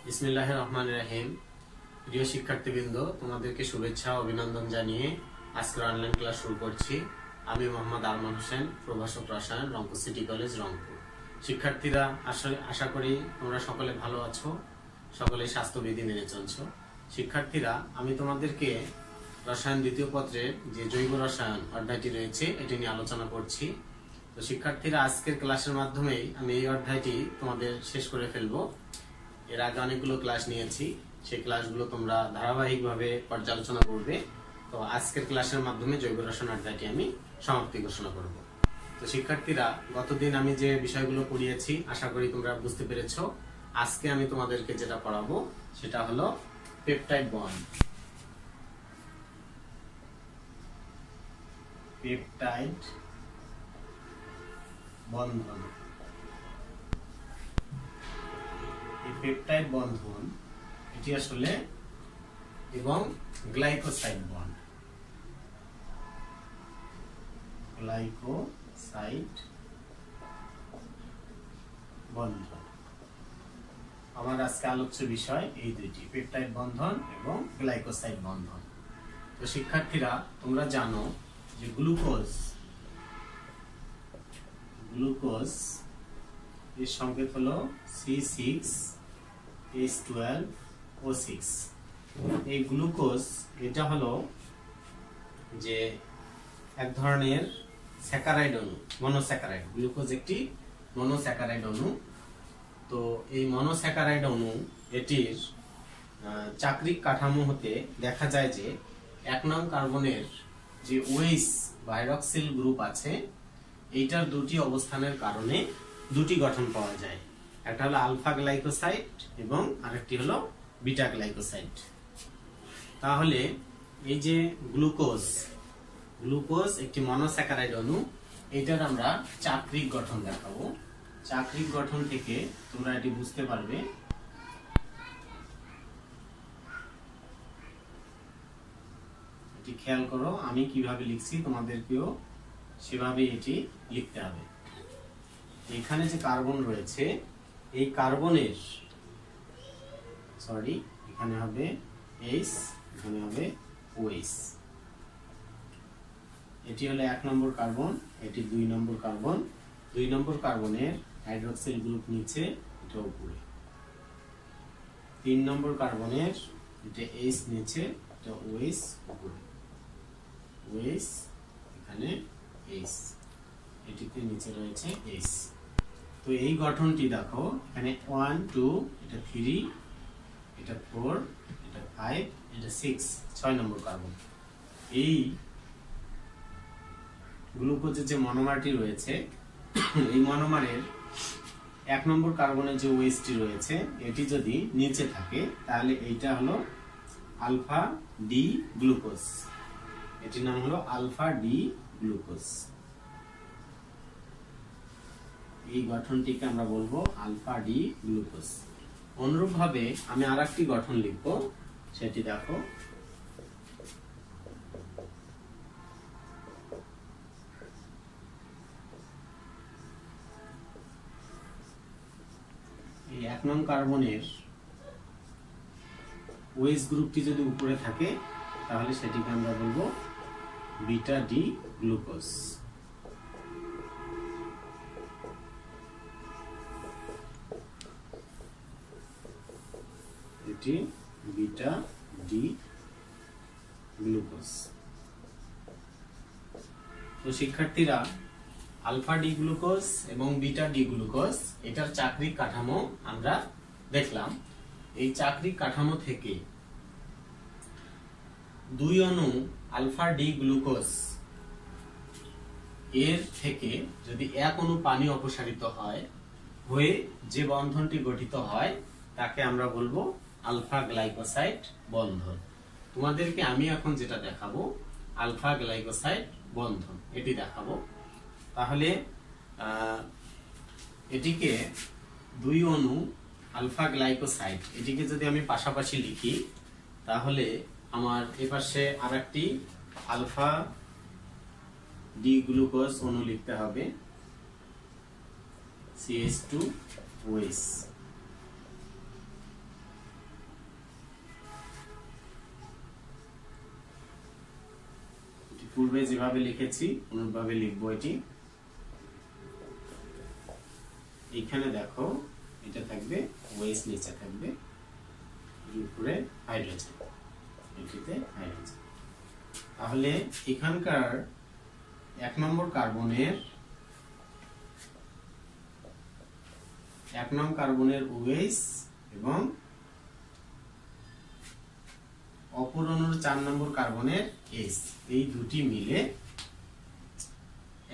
বিসমিল্লাহির রহমানির রহিম। প্রিয় শিক্ষার্থীবৃন্দ, তোমাদেরকে শুভেচ্ছা অভিনন্দন জানিয়ে আজকের অনলাইন ক্লাস শুরু করছি। আমি মোহাম্মদ আরমান হোসেন, প্রভাষক রসায়ন, রংপুর সিটি কলেজ, রংপুর। শিক্ষার্থীরা আশা করি তোমরা সকলে ভালো আছো, সকলে স্বাস্থ্যবিধি মেনে চলছো। শিক্ষার্থীরা, আমি তোমাদেরকে রসায়ন দ্বিতীয় পত্রের যে জৈব রসায়ন অধ্যায়টি রয়েছে এটি নিয়ে আলোচনা করছি। তো শিক্ষার্থীরা, আজকের ক্লাসের মাধ্যমেই আমি এই অধ্যায়টি তোমাদের শেষ করে ফেলবো। এর আগে অনেকগুলো ক্লাস নিয়েছি, সেই ক্লাসগুলো তোমরা ধারাবাহিকভাবে পর্যালোচনা করবে। তো আজকের ক্লাসের মাধ্যমে জৈব রসায়ন অধ্যায়টি আমি সমাপ্তি ঘোষণা করব। তো শিক্ষার্থীরা, গতদিন আমি যে বিষয়গুলো পড়িয়েছি আশা করি তোমরা বুঝতে পেরেছো। আজকে আমি তোমাদেরকে যেটা পড়াবো সেটা হলো পেপটাইড বন্ড। পেপটাইড বন্ধন। পেপটাইড বন্ধন এটি আসলে এবং গ্লাইকোসাইড বন্ড। গ্লাইকোসাইড বন্ধন আমার আজকে আলোচ্য বিষয় এই দুইটি, পেপটাইড বন্ধন এবং গ্লাইকোসাইড বন্ধন। তো শিক্ষার্থীরা, তোমরা জানো যে গ্লুকোজ এর সংকেত হলো C6H12O6। এই গ্লুকোজ এটা হলো যে এক ধরনের স্যাকারাইড অণু, মনোস্যাকারাইড। গ্লুকোজ একটি মনোস্যাকারাইড অণু। তো এই মনোস্যাকারাইড অণু এটির চাক্রিক কাঠামো হতে দেখা যায় যে 1 নং কার্বনের যে OH বা হাইড্রক্সিল গ্রুপ আছে, এইটার দুটি অবস্থানের কারণে দুটি গঠন পাওয়া যায়। একটা হলো আলফা গ্লাইকোসাইড এবং আরেকটি হলো বিটা গ্লাইকোসাইড। তাহলে এই যে গ্লুকোজ একটি মনোস্যাকারাইড অণু, এটার আমরা চাক্রিক গঠন দেখাবো। চাক্রিক গঠন থেকে তোমরা এটি বুঝতে পারবে। এটি খেয়াল করো, আমি কিভাবে লিখছি তোমাদেরকেও সেভাবে এটি লিখতে হবে। এখানে যে কার্বন রয়েছে, এই কার্বনের এখানে হবে H, এখানে হবে OH। এটি হলো 1 নম্বর কার্বন, এটি 2 নম্বর কার্বন। 2 নম্বর কার্বনের হাইড্রক্সিল গ্রুপ নিচে, এটা উপরে। 3 নম্বর কার্বনের এটা H নিচে, এটা OH উপরে। OH এখানে H, এটিতে নিচে রয়েছে H। তো এই গঠনটি দেখো, এখানে 1 2, এটা 3, এটা 4, এটা 5, এটা 6 নম্বর কার্বন। এই গ্লুকোজের যে মনোমারটি রয়েছে, এই মনোমারের 1 নম্বর কার্বনের যে ওএইচটি রয়েছে, এটি যদি নিচে থাকে তাহলে এইটা হলো আলফা ডি গ্লুকোজ। এটির নাম হলো আলফা ডি গ্লুকোজ। এই গঠনটিকে আমরা বলবো আলফা ডি গ্লুকোজ। অনুরূপভাবে আমি আরেকটি গঠন লিখব, সেটি দেখো। এই 1 নং কার্বনের OH গ্রুপটি যদি উপরে থাকে তাহলে সেটিকে আমরা বলবো বিটা ডি গ্লুকোজ। এটি বিটা ডি গ্লুকোজ। তো শিক্ষার্থীরা, আলফা ডি গ্লুকোজ এবং বিটা ডি গ্লুকোজ এটার চাক্রিক কাঠামো আমরা দেখলাম। এই চাক্রিক কাঠামো থেকে 2 অণু আলফা ডি গ্লুকোজ এর থেকে যদি 1 অণু পানি অপসারিত হয়ে যে বন্ধনটি গঠিত হয় তাকে আমরা বলবো আলফা গ্লাইকোসাইড বন্ধন। তোমাদেরকে আমি এখন যেটা দেখাবো আলফা গ্লাইকোসাইড বন্ধন, এটি দেখাবো। তাহলে এটিকে 2 অণু আলফা গ্লাইকোসাইড, এটিকে যদি আমি পাশাপাশি লিখি তাহলে আমার এপাশে আরেকটি আলফা ডি গ্লুকোজ অণু লিখতে হবে, CH2OH। পূর্বে যেভাবে লিখেছি অনুরূপভাবে লিখবো। এটি এখানে দেখো, এটা থাকবে ওএইচ, নিচে থাকবে উপরে হাইড্রোজেন, এটিতে হাইড্রোজেন। তাহলে এখানকার 1 নম্বর কার্বনের OH এবং অপর অণুর 4 নম্বর কার্বনের H, এই দুটি মিলে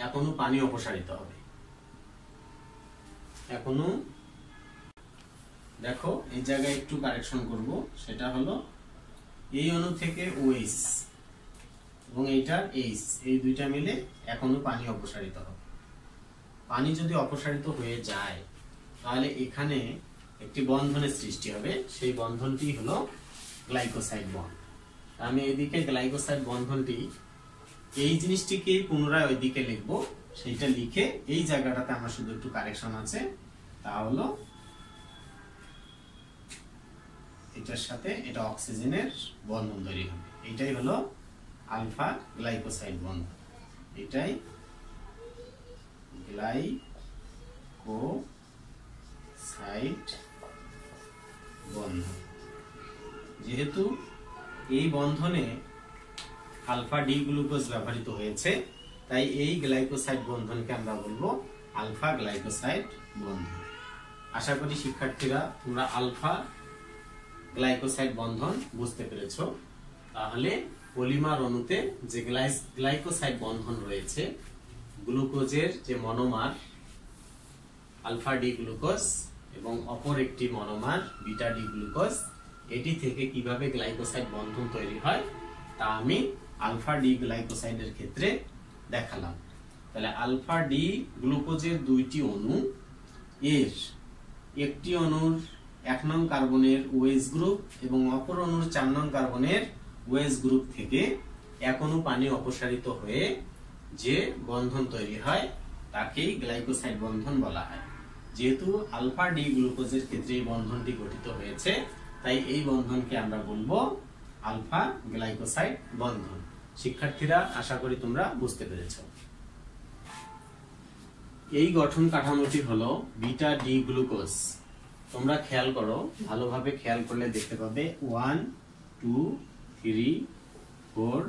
এখনো পানি অপসারিত হবে। এখনো দেখো, এই জায়গায় একটু কারেকশন করব, সেটা হলো এই অণু থেকে OH এবং এইটার H, এই দুইটা মিলে এখনো পানি অপসারিত হবে। পানি যদি অপসারিত হয়ে যায় তাহলে এখানে একটি বন্ধনের সৃষ্টি হবে, সেই বন্ধনটি হলো গ্লাইকোসাইড বন্ধন। আমি এদিকে গ্লাইকোসাইড বন্ধনটি, এই জিনিসটিকে পুনরায় ওইদিকে লিখবো, সেইটা লিখে এই জায়গাটাতে আমার শুধু একটু কারেকশন আছে, তা হলো এটার সাথে এটা অক্সিজেনের বন্ধন তৈরি হবে। এটাই হলো আলফা গ্লাইকোসাইড বন্ধন, এটাই গ্লাইকোসাইড বন্ধন। যেহেতু এই বন্ধনে আলফা ডি গ্লুকোজ ব্যবহৃত হয়েছে, তাই এই গ্লাইকোসাইড বন্ধনকে আমরা বলবো আলফা গ্লাইকোসাইড বন্ধন। আশা করি শিক্ষার্থীরা তোমরা আলফা গ্লাইকোসাইড বন্ধন বুঝতে পেরেছো। তাহলে পলিমার অণুতে যে গ্লাইকোসাইড বন্ধন রয়েছে, গ্লুকোজের যে মনোমার আলফা ডি গ্লুকোজ এবং অপর একটি মনোমার বিটা ডি গ্লুকোজ, এটি থেকে কিভাবে গ্লাইকোসাইড বন্ধন তৈরি হয় তা আমি আলফা ডি গ্লাইকোসাইডের ক্ষেত্রে দেখালাম। তাহলে আলফা ডি গ্লুকোজের দুইটি অণু, এর একটি অণুর 1 নং কার্বনের OH গ্রুপ এবং অপর অণুর 4 নং কার্বনের OH গ্রুপ থেকে এক অণু পানি অপসারিত হয়ে যে বন্ধন তৈরি হয় তাকেই গ্লাইকোসাইড বন্ধন বলা হয়। যেহেতু আলফা ডি গ্লুকোজের ক্ষেত্রে এই বন্ধনটি গঠিত হয়েছে, তাই এই বন্ধনকে আমরা বলবো আলফা গ্লাইকোসাইড বন্ধন। শিক্ষার্থীরা আশা করি তোমরা বুঝতে পেরেছো। এই গঠন কাঠামোটি হলো বিটা ডি গ্লুকোজ। তোমরা খেয়াল করো, ভালোভাবে খেয়াল করলে দেখতে পাবে 1 2 3 4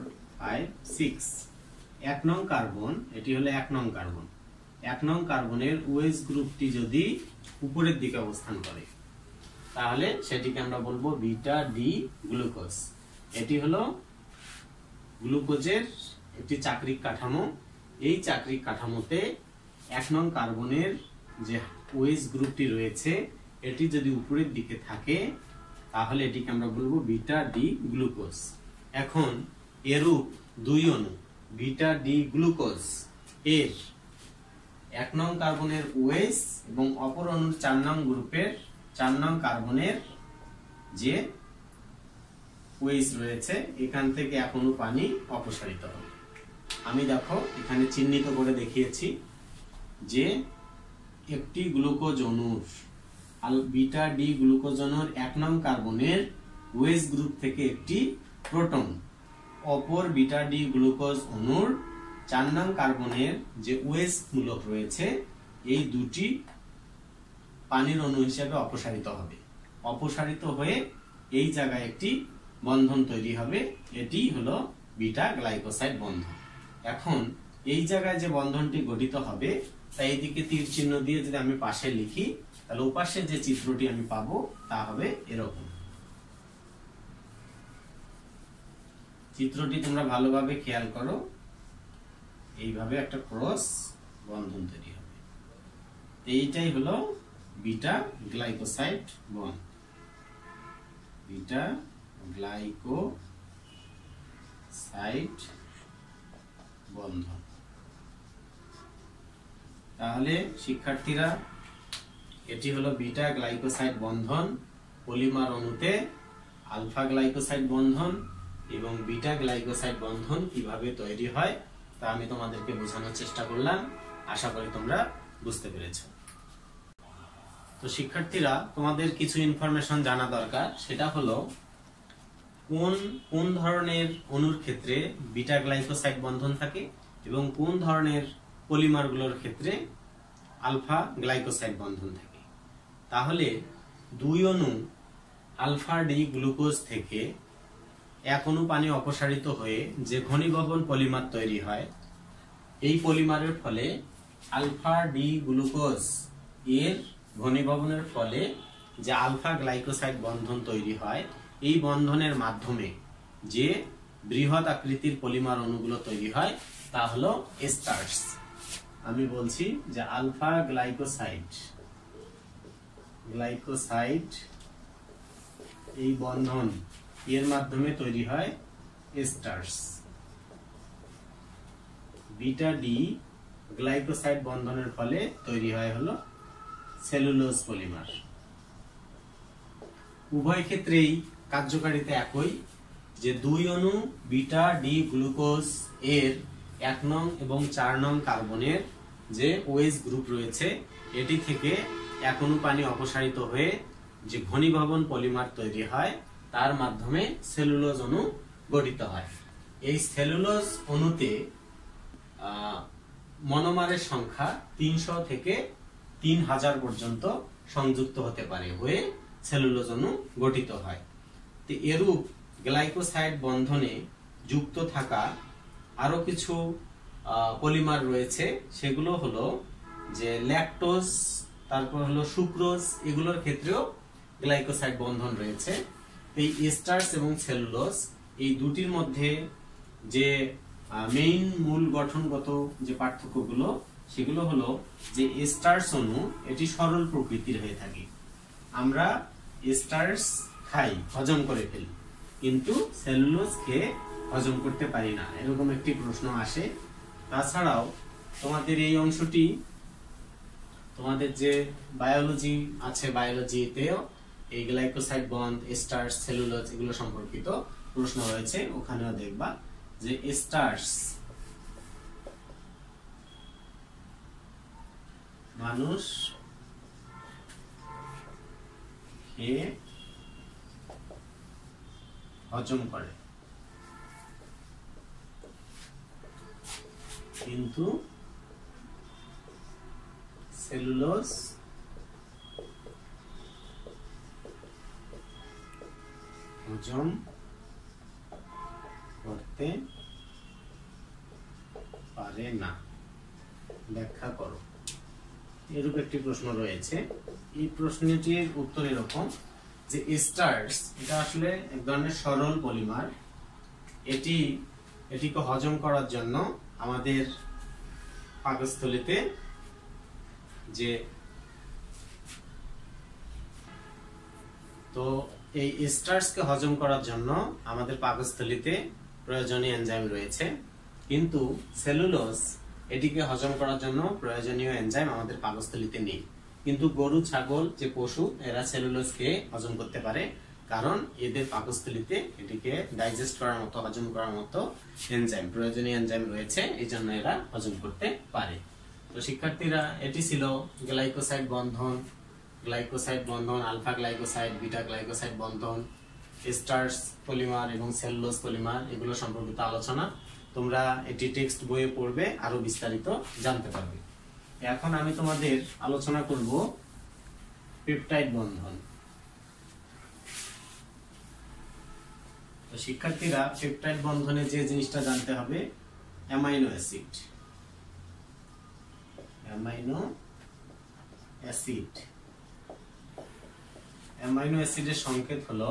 5 6, 1 নং কার্বন, এটি হলো 1 নং কার্বন। 1 নং কার্বনের OH গ্রুপটি যদি উপরের দিকে অবস্থান করে তাহলে সেটিকে আমরা বলবো বিটা ডি গ্লুকোজ। এটি হলো গ্লুকোজের একটি চাক্রিক কাঠামো। এই চাক্রিক কাঠামোতে 1 নং কার্বনের যে OH গ্রুপটি রয়েছে, এটি যদি উপরের দিকে থাকে তাহলে এটিকে আমরা বলবো বিটা ডি গ্লুকোজ। এখন এরূপ দুই অণু বিটা ডি গ্লুকোজ এর 1 নং কার্বনের OH এবং অপর অণুর 4 নং গ্রুপের 4 নং কার্বনের যে OH রয়েছে, এখান থেকে এক অণু পানি অপসারিত হবে। আমি দেখো এখানে চিহ্নিত করে দেখিয়েছি যে একটি গ্লুকোজ অণুর বিটা ডি গ্লুকোজ অণুর 1 নং কার্বনের OH গ্রুপ থেকে একটি প্রোটন অপর বিটা ডি গ্লুকোজ অণুর 4 নং কার্বনের যে OH মূলক রয়েছে, এই দুটি পানির অণু হিসেবে অপসারিত হবে। অপসারিত হয়ে এই জায়গায় একটি বন্ধন তৈরি হবে, এটি হলো বিটা গ্লাইকোসাইড বন্ধন। এখন এই জায়গায় যে বন্ধনটি গঠিত হবে, তাই এইদিকে তীর চিহ্ন দিয়ে যদি আমি পাশে লিখি, তাহলে ওপাশে যে চিত্রটি আমি পাবো তা হবে এরকম। চিত্রটি তোমরা ভালোভাবে খেয়াল করো, এইভাবে একটা ক্রস বন্ধন তৈরি হবে। এইটাই হলো বিটা গ্লাইকোসাইড বন্ধন, বিটা গ্লাইকোসাইড বন্ধন। তাহলে শিক্ষার্থীরা, এটি হলো বিটা গ্লাইকোসাইড বন্ধন। পলিমার অণুতে আলফা গ্লাইকোসাইড বন্ধন এবং বিটা গ্লাইকোসাইড বন্ধন কিভাবে তৈরি হয় তা আমি তোমাদেরকে বোঝানোর চেষ্টা করলাম। আশা করি তোমরা বুঝতে পেরেছো। তো শিক্ষার্থীরা, তোমাদের কিছু ইনফরমেশন জানা দরকার, সেটা হলো কোন কোন ধরনের অণুর ক্ষেত্রে বিটা গ্লাইকোসাইড বন্ধন থাকে এবং কোন ধরনের পলিমারগুলোর ক্ষেত্রে আলফা গ্লাইকোসাইড বন্ধন থাকে। তাহলে দুই অণু আলফা ডি গ্লুকোজ থেকে এক অণু পানি অপসারিত হয়ে যে ঘনীভবন পলিমার তৈরি হয়, এই পলিমারের ফলে আলফা ডি গ্লুকোজ এর ঘনীভবনের ফলে যে আলফা গ্লাইকোসাইড বন্ধন তৈরি হয়, এই বন্ধনের মাধ্যমে যে বৃহৎ আকৃতির পলিমার অণুগুলো তৈরি হয় তা হলো এস্টার্স। আমি বলছি যে আলফা গ্লাইকোসাইড এই বন্ধন এর মাধ্যমে তৈরি হয় এস্টার্স। বিটা ডি গ্লাইকোসাইড বন্ধনের ফলে তৈরি হয় হলো সেলুলোজ পলিমার। উভয় ক্ষেত্রেই কার্যকারিতা একই, যে দুই অণু বিটা ডি গ্লুকোজ এর 1 নং এবং 4 নং কার্বনের যে OH গ্রুপ রয়েছে, এটি থেকে এক অণু পানি অপসারিত হয়ে যে ঘনীভবন পলিমার তৈরি হয়, তার মাধ্যমে সেলুলোজ অণু গঠিত হয়। এই সেলুলোজ অণুতে মনোমারের সংখ্যা 300 থেকে 3000 পর্যন্ত সংযুক্ত হতে পারে, হয়ে সেলুলোজ অণু গঠিত হয়। তো এরূপ গ্লাইকোসাইড বন্ধনে যুক্ত থাকা আরো কিছু পলিমার রয়েছে, সেগুলো হলো যে ল্যাকটোজ, তারপর হলো সুক্রোজ, এগুলোর ক্ষেত্রেও গ্লাইকোসাইড বন্ধন রয়েছে। এই এস্টার্স এবং সেলুলোজ এই দুটির মধ্যে যে মেইন মূল গঠনগত যে পার্থক্যগুলো, সেগুলো হলো যে এস্টার্স অণু এটি সরল প্রকৃতির হয়ে থাকে। আমরা এস্টার্স খাই, হজম করে ফেলি, কিন্তু সেলুলোজ খেয়ে হজম করতে পারি না, এরকম একটি প্রশ্ন আসে। তাছাড়াও তোমাদের এই অংশটি, তোমাদের যে বায়োলজি আছে, বায়োলজিতেও এই গ্লাইকোসাইড বন্ড, এস্টার্স, সেলুলোজ এগুলো সম্পর্কিত প্রশ্ন রয়েছে, ওখানেও দেখবা যে এস্টার্স মানুষ খেয়ে হজম করে, কিন্তু সেলুলোজ হজম করতে পারে না, ব্যাখ্যা করো। এরূপ একটি প্রশ্ন রয়েছে। এই প্রশ্নটির উত্তর এরকম যে এস্টার্স এটা আসলে এক ধরনের সরল পলিমার। এটিকে হজম করার জন্য আমাদের পাকস্থলীতে যে তো এই এস্টার্সকে হজম করার জন্য আমাদের পাকস্থলীতে প্রয়োজনীয় এনজাইম রয়েছে, কিন্তু সেলুলোজ এটিকে হজম করার জন্য প্রয়োজনীয় এনজাইম আমাদের পাকস্থলীতে নেই। কিন্তু গরু, ছাগল যে পশু, এরা সেলুলোজকে হজম করতে পারে, কারণ এদের পাকস্থলীতে এটিকে ডাইজেস্ট করার মতো, হজম করার মতো এনজাইম, প্রয়োজনীয় এনজাইম রয়েছে, এই জন্য এরা হজম করতে পারে। তো শিক্ষার্থীরা, এটি ছিল গ্লাইকোসাইড বন্ধন, আলফা গ্লাইকোসাইড, বিটা গ্লাইকোসাইড বন্ধন, এস্টার্স পলিমার এবং সেলুলোজ পলিমার, এগুলো সম্পর্কিত আলোচনা। তোমরা এটি টেক্সট বইয়ে পড়বে, আরো বিস্তারিত জানতে পারবে। এখন আমি তোমাদের আলোচনা করব পেপটাইড বন্ধন। তো শিক্ষার্থীরা, পেপটাইড বন্ধনে যে জিনিসটা জানতে হবে, অ্যামাইনো অ্যাসিড। অ্যামাইনো অ্যাসিডের সংকেত হলো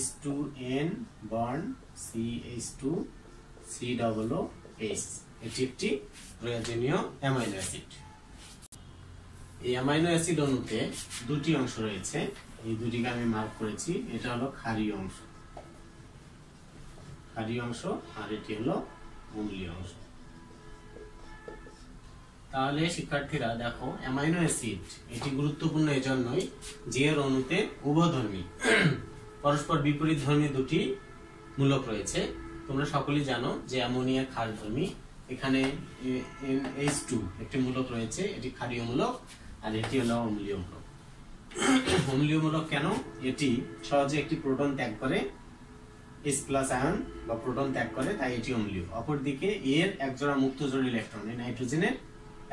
H2N বন্ড CH2COOH। এটি একটি প্রয়োজনীয় অ্যামাইনো অ্যাসিড। এই অ্যামাইনো অ্যাসিড অণুতে দুটি অংশ রয়েছে, এই দুটিকে আমি মার্ক করেছি। এটা হলো ক্ষারীয় অংশ, আর এটি হলো অম্লীয় অংশ। তাহলে শিক্ষার্থীরা দেখো, অ্যামাইনো অ্যাসিড এটি গুরুত্বপূর্ণ এজন্যই যে এর অণুতে উভধর্মী, পরস্পর বিপরীত ধর্মী দুটি মূলক রয়েছে। তোমরা সকলেই জানো যে অ্যামোনিয়া ক্ষারধর্মী, এখানে H2 একটি মূলক রয়েছে, এটি ক্ষারীয় মূলক, আর এটি হলো অম্লীয় মূলক। অম্লীয়মূলক কেন? এটি সহজে একটি প্রোটন ত্যাগ করে, H+ আয়ন বা প্রোটন ত্যাগ করে, তাই এটি অম্লীয়। অপরদিকে এর একজোড়া মুক্ত জোড় ইলেকট্রন, এই নাইট্রোজেনের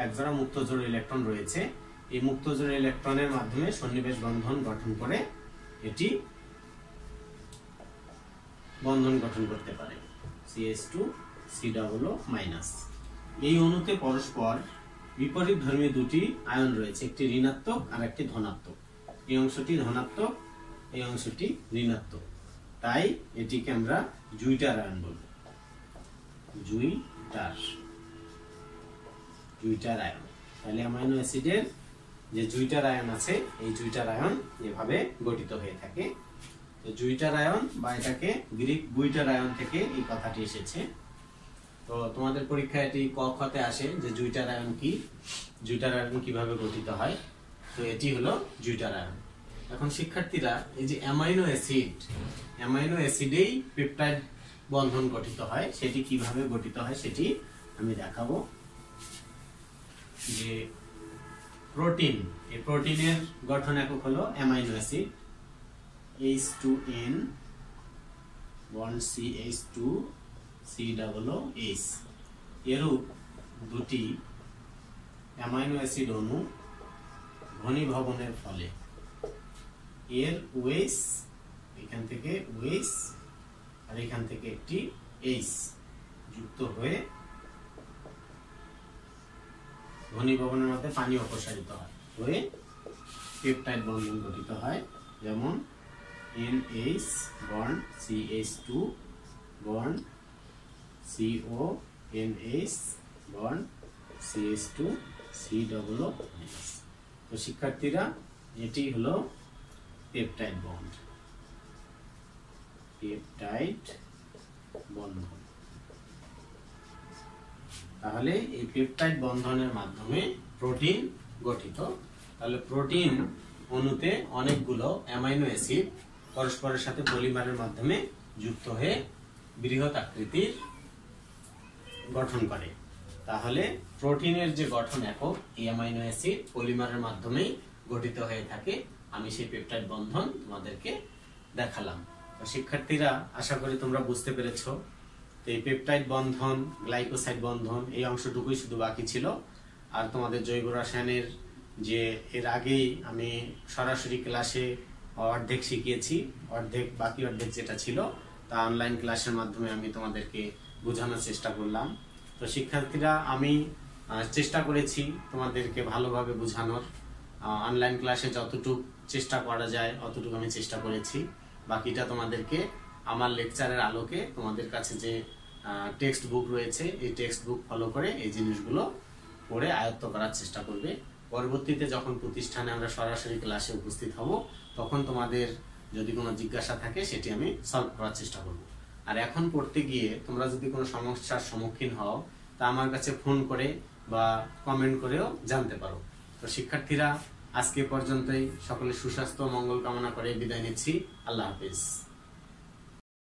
একজোড়া মুক্ত জোড় ইলেকট্রন রয়েছে। এই মুক্ত জোড় ইলেকট্রনের মাধ্যমে সন্নিবেশ বন্ধন গঠন করে এটি বন্ধন গঠন করতে পারে, CH2COO-। এই অণুতে পরস্পর বিপরীত ধর্মী দুটি আয়ন রয়েছে, একটি ঋণাত্মক আর একটি ধনাত্মক। এই অংশটি ধনাত্মক, এই অংশটি ঋণাত্মক, তাই এটিকে আমরা জুইটার আয়ন বলবো। জুইটার আয়ন। তাহলে অ্যামাইনো অ্যাসিডের যে জুইটার আয়ন আছে, এই জুইটার আয়ন এভাবে গঠিত হয়ে থাকে। তো জুইটার আয়ন বা এটাকে গ্রিক বুইটার আয়ন থেকে এই কথাটি এসেছে। তো তোমাদের পরীক্ষায় এটি ক খ তে আসে যে জুইটার আয়ন কি, জুইটার আয়ন কিভাবে গঠিত হয়। তো এটি হলো জুইটার আয়ন। এখন শিক্ষার্থীরা, এই যে অ্যামাইনো অ্যাসিডেই পেপটাইড বন্ধন গঠিত হয়, সেটি কিভাবে গঠিত হয় সেটি আমি দেখাবো। যে প্রোটিন, এই প্রোটিনের গঠন একক হলো amino acid, H2N bond CH2 COOH। এরূপ দুটি অ্যামাইনো অ্যাসিড অণু ঘনীভবনের ফলে এর OH, এখান থেকে OH আর এখান থেকে একটি H যুক্ত হয়ে ঘনীভবনের মধ্যে পানি অপসারিত হয়, হয়ে পেপটাইড বন্ধন গঠিত হয়। যেমন NH bond CH2 bond CONH bond CH2 COOH। তো শিক্ষার্থীরা, এটি হলো পেপটাইড বন্ড, পেপটাইড বন্ধন। তাহলে এই পেপটাইড বন্ধনের মাধ্যমে প্রোটিন গঠিত। তাহলে প্রোটিন অণুতে অনেকগুলো অ্যামাইনো অ্যাসিড পরস্পরের সাথে পলিমারের মাধ্যমে যুক্ত হয়ে বৃহৎ আকৃতির গঠন করে। তাহলে প্রোটিনের যে গঠন একক, এই অ্যামাইনো অ্যাসিড পলিমারের মাধ্যমেই গঠিত হয়ে থাকে। আমি সেই পেপটাইড বন্ধন তোমাদেরকে দেখালাম। তো শিক্ষার্থীরা, আশা করি তোমরা বুঝতে পেরেছো। তো এই পেপটাইড বন্ধন, গ্লাইকোসাইড বন্ধন, এই অংশটুকুই শুধু বাকি ছিল। আর তোমাদের জৈব রসায়নের যে এর আগেই আমি সরাসরি ক্লাসে অর্ধেক শিখিয়েছি, বাকি অর্ধেক যেটা ছিল তা অনলাইন ক্লাসের মাধ্যমে আমি তোমাদেরকে বোঝানোর চেষ্টা করলাম। তো শিক্ষার্থীরা, আমি চেষ্টা করেছি তোমাদেরকে ভালোভাবে বোঝানোর। অনলাইন ক্লাসে যতটুকু চেষ্টা করা যায় অতটুকু আমি চেষ্টা করেছি। বাকিটা তোমাদেরকে আমার লেকচারের আলোকে তোমাদের কাছে যে টেক্সট বুক রয়েছে, এই টেক্সট বুক ফলো করে এই জিনিসগুলো পড়ে আয়ত্ত করার চেষ্টা করবে। পরবর্তীতে যখন প্রতিষ্ঠানে আমরা সরাসরি ক্লাসে উপস্থিত হব, তখন তোমাদের যদি কোনো জিজ্ঞাসা থাকে সেটি আমি সলভ করার চেষ্টা করব। আর এখন পড়তে গিয়ে তোমরা যদি কোনো সমস্যার সম্মুখীন হও, তা আমার কাছে ফোন করে বা কমেন্ট করেও জানতে পারো। তো শিক্ষার্থীরা, আজকে পর্যন্তই। সকলে সুস্বাস্থ্য মঙ্গল কামনা করে বিদায় নিচ্ছি। আল্লাহ হাফেজ।